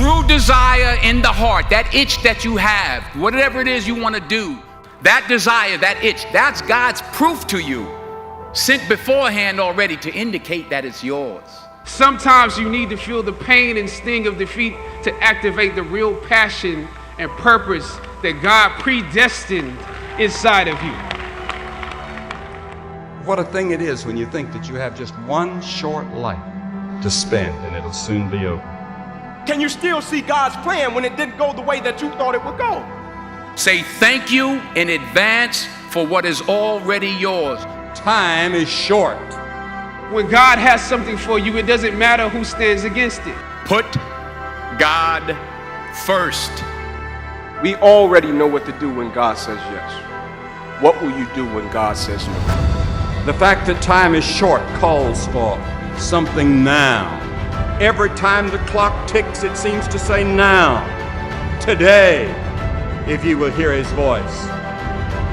True desire in the heart, that itch that you have, whatever it is you want to do, that desire, that itch, that's God's proof to you, sent beforehand already to indicate that it's yours. Sometimes you need to feel the pain and sting of defeat to activate the real passion and purpose that God predestined inside of you. What a thing it is when you think that you have just one short life to spend and it'll soon be over. Can you still see God's plan when it didn't go the way that you thought it would go? Say thank you in advance for what is already yours. Time is short. When God has something for you, it doesn't matter who stands against it. Put God first. We already know what to do when God says yes. What will you do when God says no? The fact that time is short calls for something now. Every time the clock ticks, it seems to say now, today, if you will hear his voice.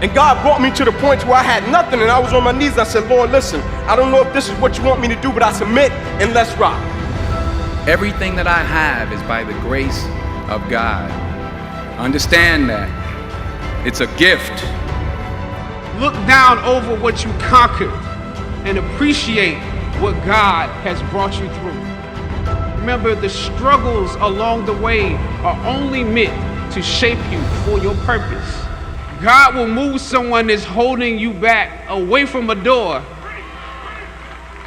And God brought me to the point where I had nothing and I was on my knees and I said, Lord, listen, I don't know if this is what you want me to do, but I submit and let's rock. Everything that I have is by the grace of God. Understand that. It's a gift. Look down over what you conquered and appreciate what God has brought you through. Remember, the struggles along the way are only meant to shape you for your purpose. God will move someone that's holding you back away from a door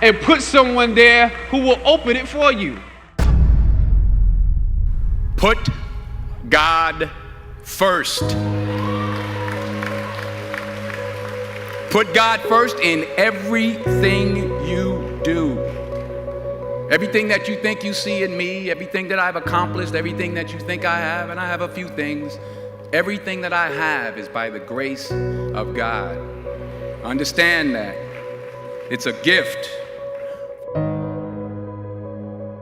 and put someone there who will open it for you. Put God first. Put God first in everything you do. Everything that you think you see in me, everything that I've accomplished, everything that you think I have, and I have a few things, everything that I have is by the grace of God. Understand that. It's a gift.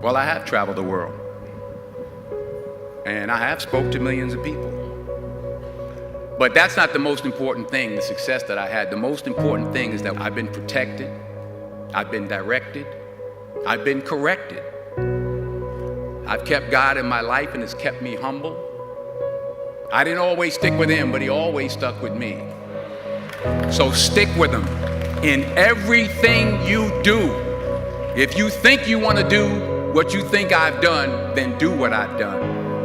Well, I have traveled the world, and I have spoke to millions of people. But that's not the most important thing, the success that I had. The most important thing is that I've been protected, I've been directed, I've been corrected. I've kept God in my life and it's kept me humble. I didn't always stick with him, but he always stuck with me. So stick with him in everything you do. If you think you want to do what you think I've done, then do what I've done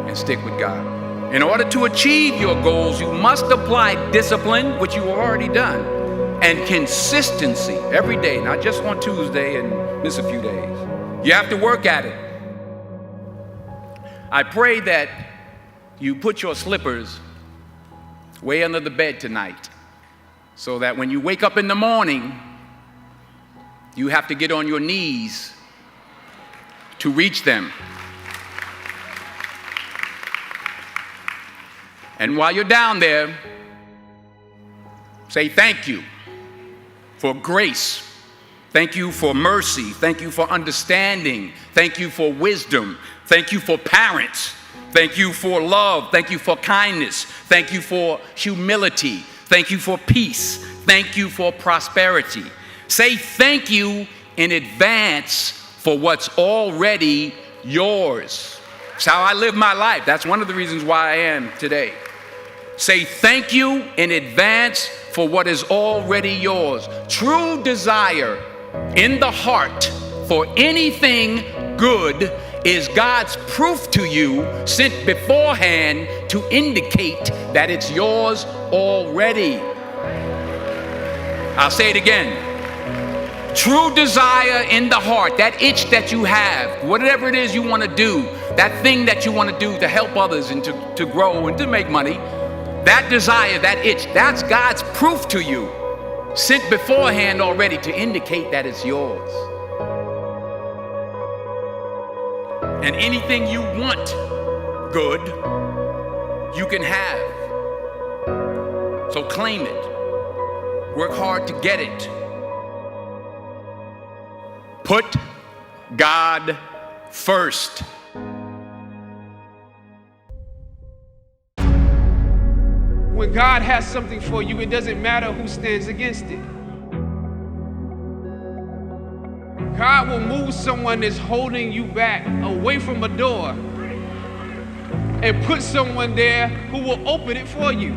and stick with God. In order to achieve your goals, you must apply discipline, which you have already done, and consistency every day, not just on Tuesday and miss a few days. You have to work at it. I pray that you put your slippers way under the bed tonight so that when you wake up in the morning, you have to get on your knees to reach them. And while you're down there, say thank you for grace. Thank you for mercy. Thank you for understanding. Thank you for wisdom. Thank you for parents. Thank you for love. Thank you for kindness. Thank you for humility. Thank you for peace. Thank you for prosperity. Say thank you in advance for what's already yours. It's how I live my life. That's one of the reasons why I am today. Say thank you in advance for what is already yours. True desire in the heart for anything good is God's proof to you, sent beforehand to indicate that it's yours already. I'll say it again. True desire in the heart, that itch that you have, whatever it is you want to do, that thing that you want to do to help others and to grow and to make money, that desire, that itch, that's God's proof to you, sent beforehand already to indicate that it's yours. And anything you want good, you can have. So claim it. Work hard to get it. Put God first. When God has something for you, it doesn't matter who stands against it. God will move someone that's holding you back away from a door and put someone there who will open it for you.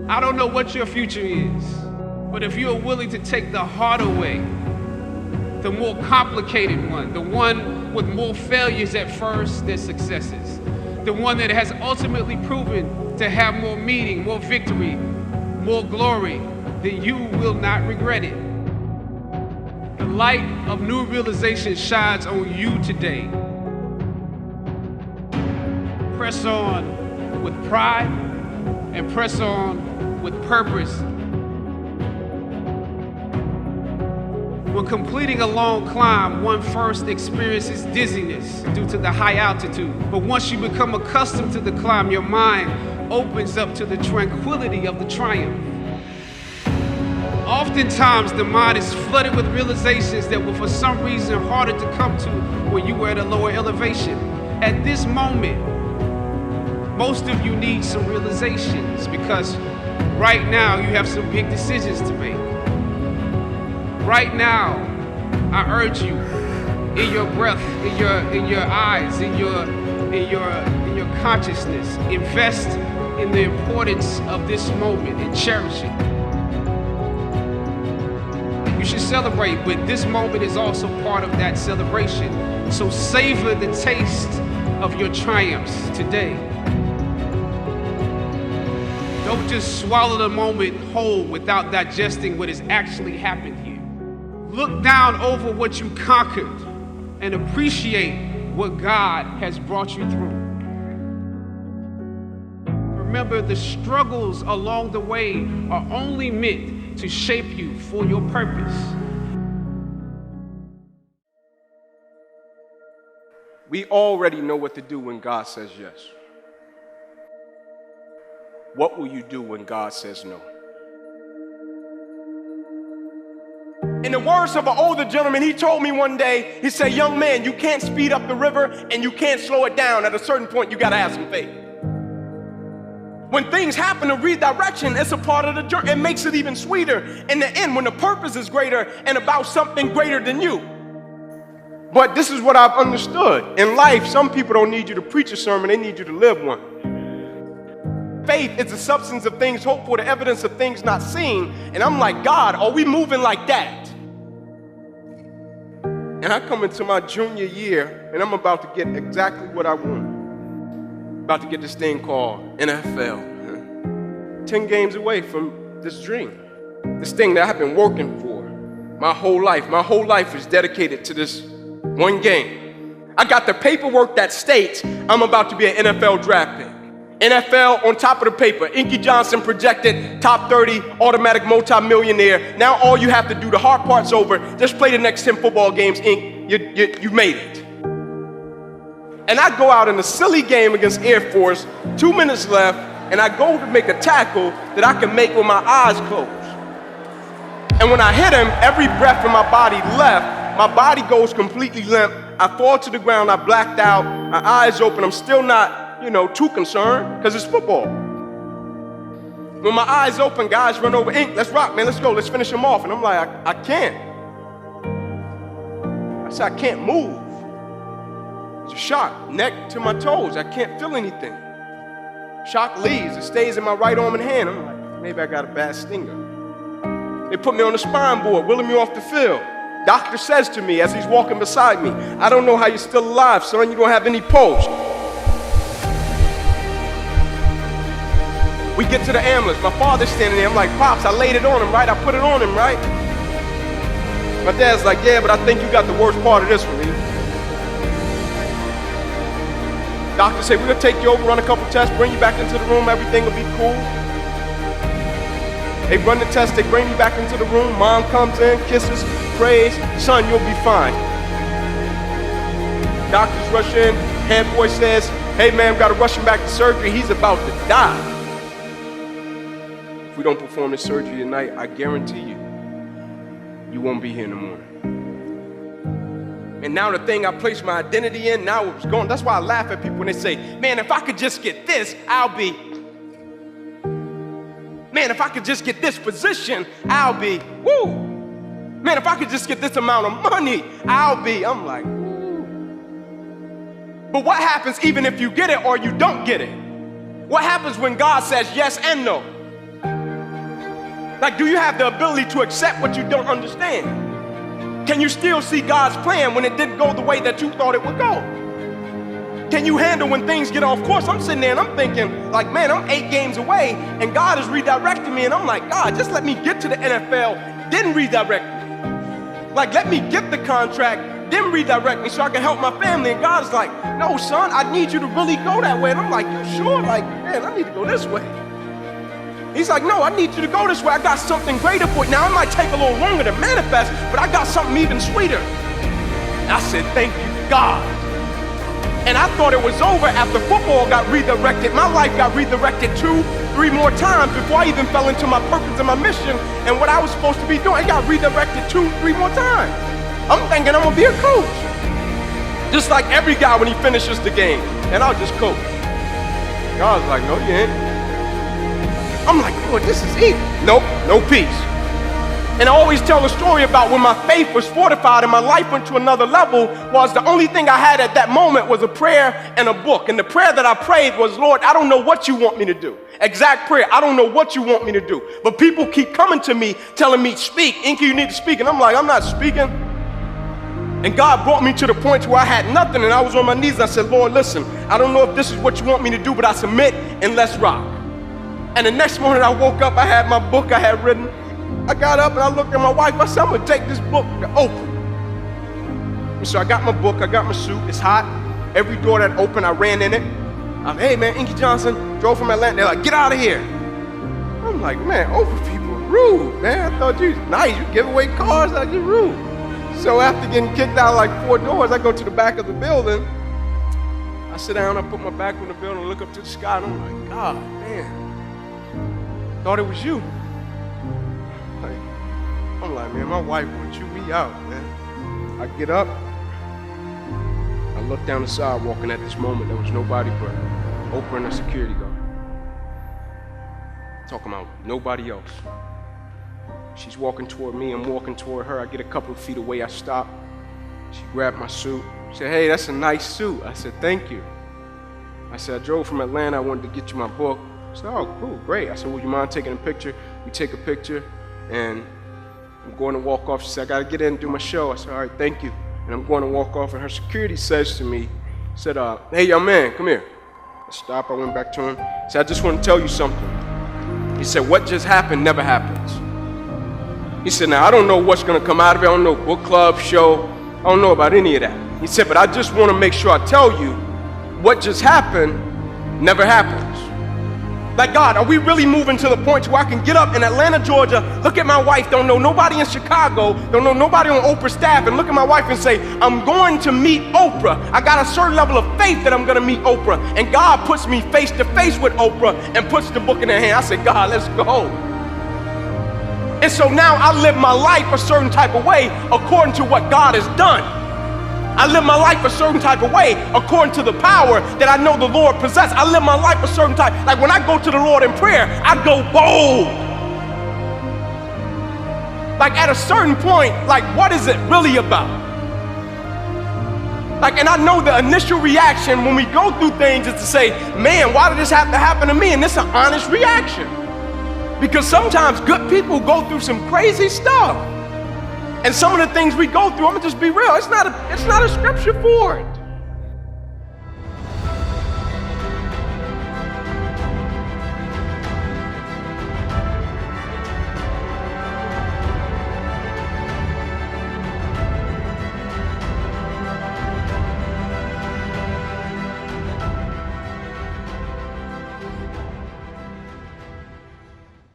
I don't know what your future is, but if you are willing to take the harder way, the more complicated one, the one with more failures at first than successes, the one that has ultimately proven to have more meaning, more victory, more glory, then you will not regret it. The light of new realization shines on you today. Press on with pride and press on with purpose. When completing a long climb, one first experiences dizziness due to the high altitude. But once you become accustomed to the climb, your mind opens up to the tranquility of the triumph. Oftentimes, the mind is flooded with realizations that were for some reason harder to come to when you were at a lower elevation. At this moment, most of you need some realizations because right now you have some big decisions to make. Right now, I urge you, in your breath, in your eyes, in your consciousness, invest in the importance of this moment and cherish it. You should celebrate, but this moment is also part of that celebration. So savor the taste of your triumphs today. Don't just swallow the moment whole without digesting what has actually happened here. Look down over what you conquered and appreciate what God has brought you through. Remember, the struggles along the way are only meant to shape you for your purpose. We already know what to do when God says yes. What will you do when God says no? In the words of an older gentleman, he told me one day, he said, young man, you can't speed up the river and you can't slow it down. At a certain point, you got to have some faith. When things happen, a redirection, it's a part of the journey. It makes it even sweeter in the end when the purpose is greater and about something greater than you. But this is what I've understood. In life, some people don't need you to preach a sermon, they need you to live one. Faith is the substance of things hoped for, the evidence of things not seen. And I'm like, God, are we moving like that? And I come into my junior year, and I'm about to get exactly what I want. About to get this thing called NFL. 10 games away from this dream. This thing that I've been working for my whole life. My whole life is dedicated to this one game. I got the paperwork that states I'm about to be an NFL draft pick. NFL on top of the paper. Inky Johnson projected top 30 automatic multi-millionaire. Now all you have to do, the hard part's over. Just play the next 10 football games, Ink. You made it. And I go out in a silly game against Air Force, 2 minutes left, and I go to make a tackle that I can make with my eyes closed. And when I hit him, every breath in my body left. My body goes completely limp. I fall to the ground. I blacked out. My eyes open. I'm still not, too concerned because it's football. When my eyes open, guys run over, Ink, let's rock, man, let's go, let's finish him off. And I'm like, I can't. I said, I can't move. It's a shock, neck to my toes. I can't feel anything. Shock leaves, it stays in my right arm and hand. I'm like, maybe I got a bad stinger. They put me on the spine board, wheeling me off the field. Doctor says to me as he's walking beside me, I don't know how you're still alive, son, you don't have any pulse. We get to the ambulance. My father's standing there. I'm like, Pops, I laid it on him, right? I put it on him, right? My dad's like, yeah, but I think you got the worst part of this one, E. Doctor said, we're going to take you over, run a couple tests, bring you back into the room. Everything will be cool. They run the test. They bring me back into the room. Mom comes in, kisses, prays. Son, you'll be fine. Doctors rush in. Head boy says, hey, man, we got to rush him back to surgery. He's about to die. If we don't perform this surgery tonight, I guarantee you won't be here in the morning. And now the thing I placed my identity in, now it's gone. That's why I laugh at people when they say, man, if I could just get this, I'll be. Man, if I could just get this position, I'll be. Woo! Man, if I could just get this amount of money, I'll be. I'm like, woo. But what happens even if you get it or you don't get it? What happens when God says yes and no? Like, do you have the ability to accept what you don't understand? Can you still see God's plan when it didn't go the way that you thought it would go? Can you handle when things get off course? I'm sitting there and I'm thinking, like, man, I'm 8 games away and God is redirecting me. And I'm like, God, just let me get to the NFL, then redirect me. Like, let me get the contract, then redirect me so I can help my family. And God is like, no, son, I need you to really go that way. And I'm like, you sure? Like, man, I need to go this way. He's like, no, I need you to go this way. I got something greater for you. Now, it might take a little longer to manifest, but I got something even sweeter. And I said, thank you, God. And I thought it was over after football got redirected. My life got redirected 2, 3 more times before I even fell into my purpose and my mission and what I was supposed to be doing. It got redirected 2, 3 more times. I'm thinking I'm gonna be a coach. Just like every guy when he finishes the game, and I'll just coach. God's like, no, you ain't. I'm like, Lord, this is easy. Nope, no peace. And I always tell a story about when my faith was fortified and my life went to another level was the only thing I had at that moment was a prayer and a book. And the prayer that I prayed was, Lord, I don't know what you want me to do. Exact prayer, I don't know what you want me to do. But people keep coming to me telling me, speak, Inky, you need to speak. And I'm like, I'm not speaking. And God brought me to the point where I had nothing and I was on my knees and I said, Lord, listen, I don't know if this is what you want me to do, but I submit and let's rock. And the next morning I woke up, I had my book I had written. I got up and I looked at my wife. I said, I'm gonna take this book to Oprah. And so I got my book, I got my suit. It's hot. Every door that opened, I ran in it. I'm, hey man, Inky Johnson, drove from Atlanta. They're like, get out of here. I'm like, man, Oprah people are rude, man. I thought you was nice. You give away cars, like you're rude. So after getting kicked out like 4 doors, I go to the back of the building. I sit down, I put my back on the building, look up to the sky, and I'm like, God, man. Thought it was you. I'm like, man, my wife would chew me out, man. I get up, I look down the sidewalk, and at this moment, there was nobody but Oprah and a security guard. Talking about nobody else. She's walking toward me, I'm walking toward her. I get a couple of feet away, I stop. She grabbed my suit. She said, hey, that's a nice suit. I said, thank you. I said, I drove from Atlanta, I wanted to get you my book. She said, oh, cool, great. I said, would you mind taking a picture? We take a picture, and I'm going to walk off. She said, I got to get in and do my show. I said, all right, thank you. And I'm going to walk off, and her security says to me, said, hey, young man, come here. I stopped, I went back to him. He said, I just want to tell you something. He said, what just happened never happens. He said, now, I don't know what's going to come out of it. I don't know book club, show. I don't know about any of that. He said, but I just want to make sure I tell you what just happened never happens. Like, God, are we really moving to the point where I can get up in Atlanta, Georgia, look at my wife, don't know nobody in Chicago, don't know nobody on Oprah's staff, and look at my wife and say, I'm going to meet Oprah. I got a certain level of faith that I'm going to meet Oprah. And God puts me face to face with Oprah and puts the book in her hand. I said, God, let's go. And so now I live my life a certain type of way according to what God has done. I live my life a certain type of way according to the power that I know the Lord possesses. I live my life a certain type. Like when I go to the Lord in prayer, I go bold. Like at a certain point, like what is it really about? Like, and I know the initial reaction when we go through things is to say, man, why did this have to happen to me? And it's an honest reaction. Because sometimes good people go through some crazy stuff. And some of the things we go through, I'm gonna just be real, it's not a scripture for it.